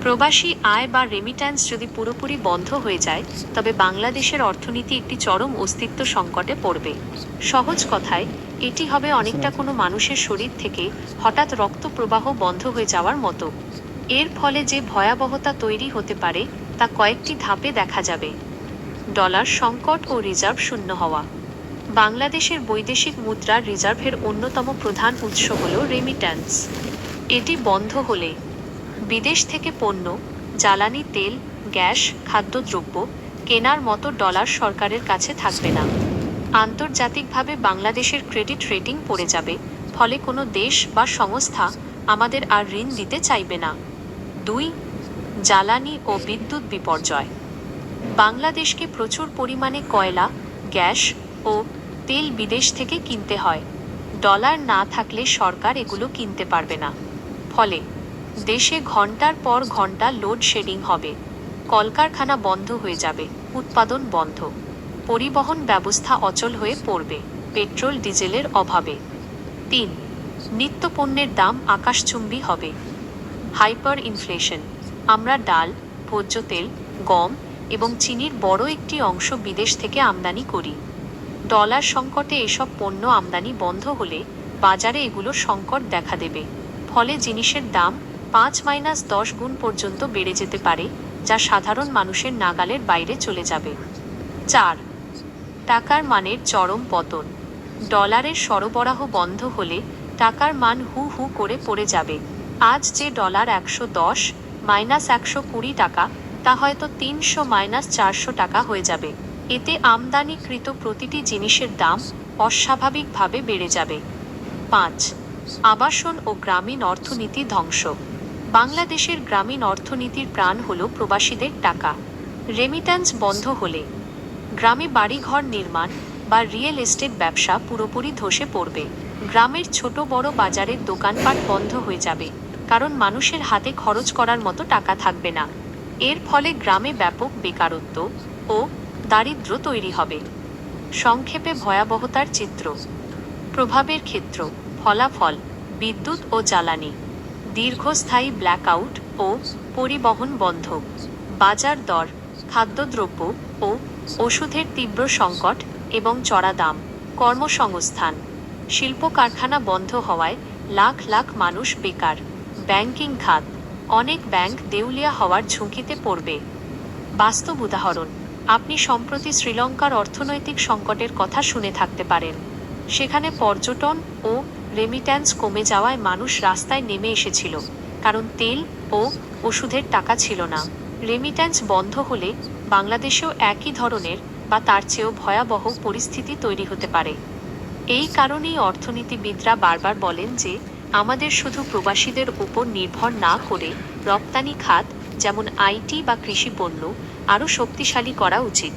প্রবাসী আয় বা রেমিট্যান্স যদি পুরোপুরি বন্ধ হয়ে যায় তবে বাংলাদেশের অর্থনীতি একটি চরম অস্তিত্ব সংকটে পড়বে। সহজ কথায় এটি হবে অনেকটা কোনো মানুষের শরীর থেকে হঠাৎ রক্ত প্রবাহ বন্ধ হয়ে যাওয়ার মতো। এর ফলে যে ভয়াবহতা তৈরি হতে পারে তা কয়েকটি ধাপে দেখা যাবে। ডলার সংকট ও রিজার্ভ শূন্য হওয়া। বাংলাদেশের বৈদেশিক মুদ্রার রিজার্ভের অন্যতম প্রধান উৎস হল রেমিট্যান্স। এটি বন্ধ হলে বিদেশ থেকে পণ্য, জ্বালানি তেল, গ্যাস, খাদ্যদ্রব্য কেনার মতো ডলার সরকারের কাছে থাকবে না। আন্তর্জাতিকভাবে বাংলাদেশের ক্রেডিট রেটিং পড়ে যাবে, ফলে কোনো দেশ বা সংস্থা আমাদের আর ঋণ দিতে চাইবে না। 2. জ্বালানি ও বিদ্যুৎ বিপর্যয়। বাংলাদেশকে প্রচুর পরিমাণে কয়লা, গ্যাস ও তেল বিদেশ থেকে কিনতে হয়। ডলার না থাকলে সরকার এগুলো কিনতে পারবে না। ফলে দেশে ঘন্টার পর ঘন্টা লোডশেডিং হবে, কলকারখানা বন্ধ হয়ে যাবে, উৎপাদন বন্ধ, পরিবহন ব্যবস্থা অচল হয়ে পড়বে পেট্রোল ডিজেলের অভাবে। 3. নিত্যপণ্যের দাম আকাশচুম্বী হবে। Hyper inflation. আমরা ডাল, ভোজ্য তেল, গম এবং চিনির বড় একটি অংশ বিদেশ থেকে আমদানি করি। ডলার সংকটে এসব পণ্য আমদানি বন্ধ হলে বাজারে এগুলোর সংকট দেখা দেবে, ফলে জিনিসের দাম 5-10 গুণ পর্যন্ত বেড়ে যেতে পারে, যা সাধারণ মানুষের নাগালের বাইরে চলে যাবে। 4. টাকার মানের চরম পতন। ডলারের সরবরাহ বন্ধ হলে টাকার মান হু হু করে পড়ে যাবে। আজ যে ডলার 110-120 টাকা, তা হয়তো 300-400 টাকা হয়ে যাবে। এতে আমদানিকৃত প্রতিটি জিনিসের দাম অস্বাভাবিকভাবে বেড়ে যাবে। 5. আবাসন ও গ্রামীণ অর্থনীতি ধ্বংস। বাংলাদেশের গ্রামীণ অর্থনীতির প্রাণ হল প্রবাসীদের টাকা। রেমিট্যান্স বন্ধ হলে গ্রামে বাড়িঘর নির্মাণ বা রিয়েল এস্টেট ব্যবসা পুরোপুরি ধসে পড়বে। গ্রামের ছোট বড় বাজারের দোকানপাট বন্ধ হয়ে যাবে, কারণ মানুষের হাতে খরচ করার মতো টাকা থাকবে না। এর ফলে গ্রামে ব্যাপক বেকারত্ব ও দারিদ্র্য তৈরি হবে। সংক্ষেপে ভয়াবহতার চিত্র। প্রভাবের ক্ষেত্র: ফলাফল: বিদ্যুৎ ও জ্বালানি, দীর্ঘস্থায়ী ব্ল্যাকআউট ও পরিবহন বন্ধ। বাজার দর: খাদ্যদ্রব্য ও ওষুধের তীব্র সংকট এবং চড়া দাম। কর্মসংস্থান: শিল্প কারখানা বন্ধ হওয়ায় লাখ লাখ মানুষ বেকার। ব্যাংকিং খাত: অনেক ব্যাংক দেউলিয়া হওয়ার ঝুঁকিতে পড়বে। বাস্তব উদাহরণ: আপনি সম্প্রতি শ্রীলঙ্কার অর্থনৈতিক সংকটের কথা শুনে থাকতে পারেন। সেখানে পর্যটন ও রেমিট্যান্স কমে যাওয়ায় মানুষ রাস্তায় নেমে এসেছিল, কারণ তেল ও ওষুধের টাকা ছিল না। রেমিট্যান্স বন্ধ হলে বাংলাদেশেও একই ধরনের বা তার চেয়েও ভয়াবহ পরিস্থিতি তৈরি হতে পারে। এই কারণেই অর্থনীতিবিদরা বারবার বলেন যে আমাদের শুধু প্রবাসীদের উপর নির্ভর না করে রপ্তানি খাত, যেমন আইটি বা কৃষি পণ্য, আরও শক্তিশালী করা উচিত।